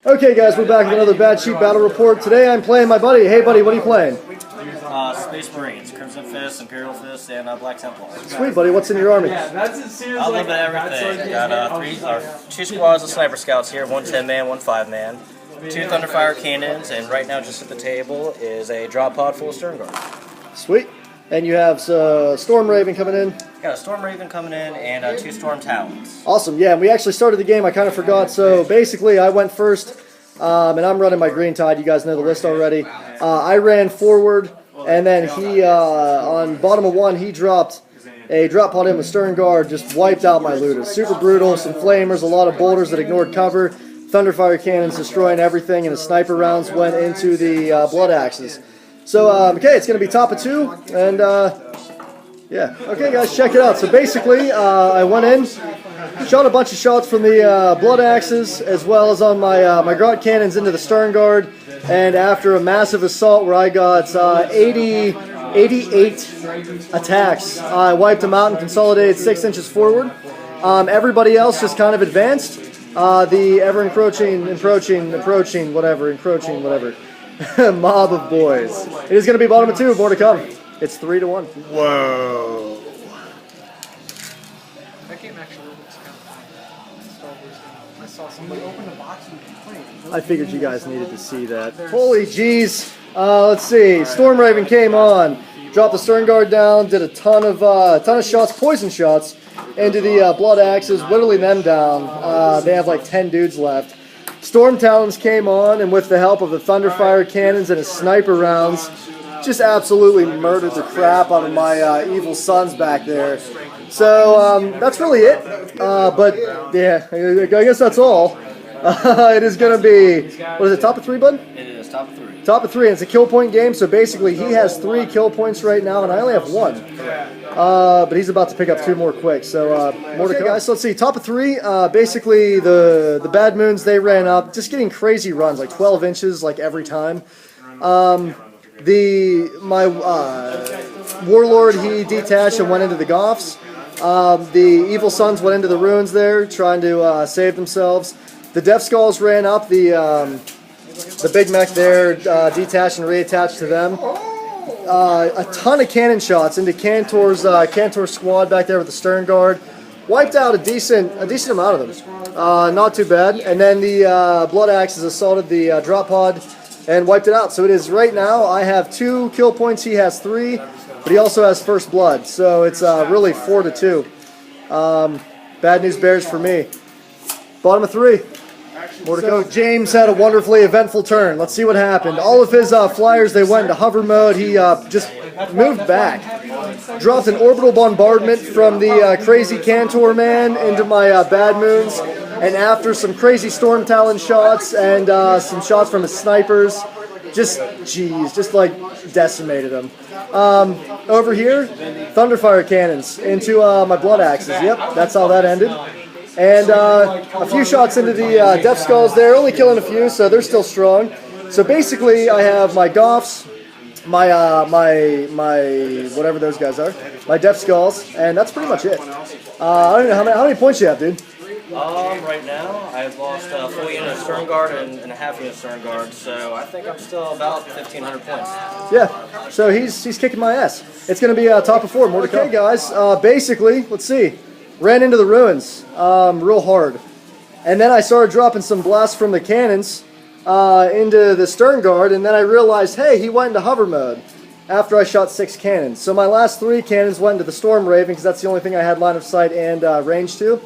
Okay, guys, we're back with another Bad Sheep Battle Report. Today I'm playing my buddy. Hey, buddy, what are you playing? Space Marines, Crimson Fist, Imperial Fist, and Black Templar. Sweet, buddy. What's in your army? A little bit of everything. Got two squads of sniper scouts here, one 10-man, one 5-man, two Thunderfire cannons, and right now just at the table is a drop pod full of Stern Guard. Sweet. And you have Storm Raven coming in? Got a Storm Raven coming in and two Storm Talons. Awesome. Yeah, and we actually started the game. I kind of forgot. So basically, I went first, and I'm running my Green Tide. You guys know the list already. I ran forward, and then he, on bottom of one, he dropped a drop pod in with Stern Guard, just wiped out my looters. Super brutal, some flamers, a lot of boulders that ignored cover, Thunderfire cannons destroying everything, and the sniper rounds went into the blood axes. So, okay, it's going to be top of two, and, yeah. Okay, guys, check it out. So, basically, I went in, shot a bunch of shots from the blood axes, as well as on my Grot cannons into the Stern Guard, and after a massive assault where I got 88 attacks, I wiped them out and consolidated 6 inches forward. Everybody else just kind of advanced. The ever-encroaching, encroaching, whatever. Mob of boys. It is going to be bottom of two. More to come. It's 3-1. Whoa. That game actually looks kind of fun. Star Wars game. I saw somebody open the box and complain. I figured you guys needed to see that. Holy jeez. Let's see. Storm Raven came on. Dropped the Stern Guard down. Did a ton of shots, poison shots, into the blood axes, whittling them down. They have like 10 dudes left. Storm Talons came on, and with the help of the Thunderfire cannons and his sniper rounds, just absolutely murdered the crap out of my evil sons back there. So that's really it. But yeah, I guess that's all. It is going to be, what is it, top of three, bud? It is top of 3. Top of 3, and it's a kill point game, so basically he has 3 kill points right now, and I only have 1. But he's about to pick up 2 more quick, so more to come. Guys, so let's see, top of 3, basically the Bad Moons, they ran up, just getting crazy runs, like 12 inches, like every time. My Warlord, he detached and went into the Goths. The Evil Sons went into the ruins there, trying to save themselves. The Death Skulls ran up, the Big Mech there detached and reattached to them. A ton of cannon shots into Cantor's squad back there with the Stern Guard. Wiped out a decent amount of them. Not too bad. And then the Blood Axes assaulted the drop pod and wiped it out. So it is right now, I have 2 kill points. He has 3, but he also has first blood. So it's really 4-2. Bad news bears for me. Bottom of 3. More to go. James had a wonderfully eventful turn. Let's see what happened. All of his flyers, they went into hover mode. He just moved back. Dropped an orbital bombardment from the crazy Cantor man into my Bad Moons. And after some crazy Storm Talon shots and some shots from his snipers, just like decimated him. Over here, Thunderfire cannons into my Blood Axes. Yep, that's how that ended. And a few shots into the Death Skulls there, only killing a few, so they're still strong. So basically, I have my Goths, my whatever those guys are, my Death Skulls, and that's pretty much it. I don't know how many points you have, dude. Right now, I've lost a full unit of Stern Guard and a half unit of Stern Guard, so I think I'm still about 1,500 points. Yeah, so he's kicking my ass. It's going to be top of 4, more to come. Okay, guys, basically, let's see. Ran into the ruins real hard. And then I started dropping some blasts from the cannons into the Stern Guard, and then I realized, hey, he went into hover mode after I shot 6 cannons. So my last 3 cannons went into the Storm Raven, because that's the only thing I had line of sight and range to.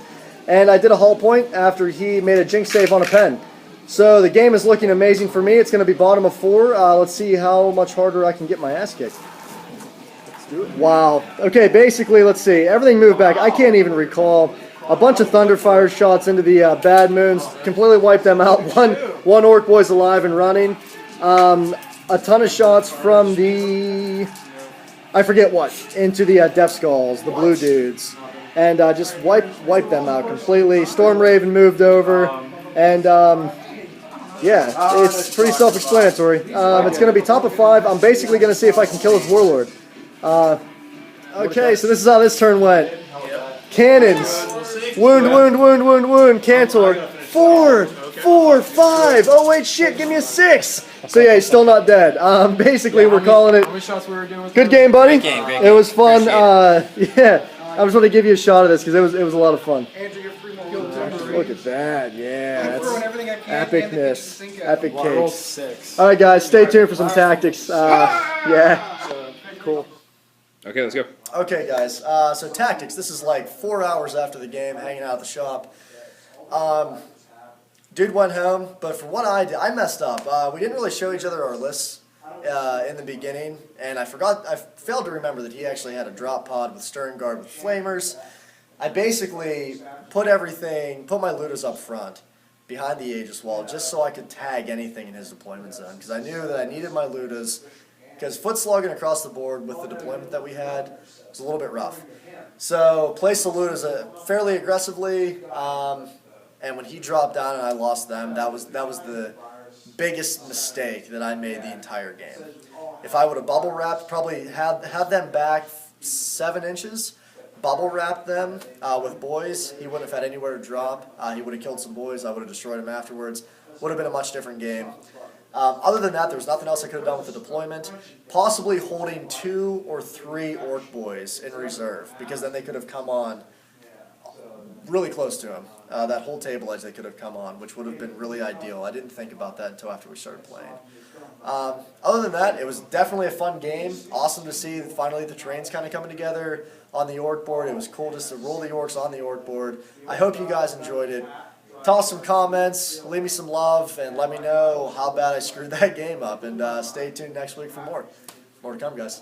And I did a hull point after he made a jinx save on a pen. So the game is looking amazing for me. It's going to be bottom of 4. Let's see how much harder I can get my ass kicked. Wow. Okay, basically, let's see. Everything moved back. I can't even recall. A bunch of Thunderfire shots into the Bad Moons. Completely wiped them out. One Orc boy's alive and running. A ton of shots from the, I forget what, into the Death Skulls, the blue dudes. And just wiped them out completely. Storm Raven moved over. And, yeah, it's pretty self-explanatory. It's going to be top of 5. I'm basically going to see if I can kill his Warlord. Okay, so this is how this turn went. Cannons. Wound. Cantor. 4, 4, 5. Oh wait, shit, give me a 6. So yeah, he's still not dead. Basically, we're calling it. How many shots we were doing with Good game, buddy. Great game. It was fun. Appreciate Yeah, I just want to give you a shot of this because it was a lot of fun. Andrew, you're free Look at that. Yeah, I'm throwing that's everything I can in the kitchen epicness. sink. Epic Well, I rolled cakes. 6. All right, guys, stay tuned for some tactics. Yeah, cool. Okay, let's go. Okay, guys. So tactics. This is like 4 hours after the game, hanging out at the shop. Dude went home, but for what I did, I messed up. We didn't really show each other our lists in the beginning, and I failed to remember that he actually had a drop pod with stern guard with flamers. I basically put my Ludas up front, behind the Aegis wall, just so I could tag anything in his deployment zone, because I knew that I needed my Ludas, because foot slogging across the board with the deployment that we had was a little bit rough. So placed the Ludas fairly aggressively, and when he dropped down and I lost them, that was the biggest mistake that I made the entire game. If I would have bubble wrapped, probably had them back 7 inches, bubble wrapped them with boys, he wouldn't have had anywhere to drop. He would have killed some boys. I would have destroyed him afterwards. Would have been a much different game. Other than that, there was nothing else I could have done with the deployment. Possibly holding 2 or 3 orc boys in reserve, because then they could have come on really close to him. That whole table edge they could have come on, which would have been really ideal. I didn't think about that until after we started playing. Other than that, it was definitely a fun game. Awesome to see finally the trains kind of coming together on the orc board. It was cool just to roll the orcs on the orc board. I hope you guys enjoyed it. Toss some comments, leave me some love, and let me know how bad I screwed that game up. And stay tuned next week for more. More to come, guys.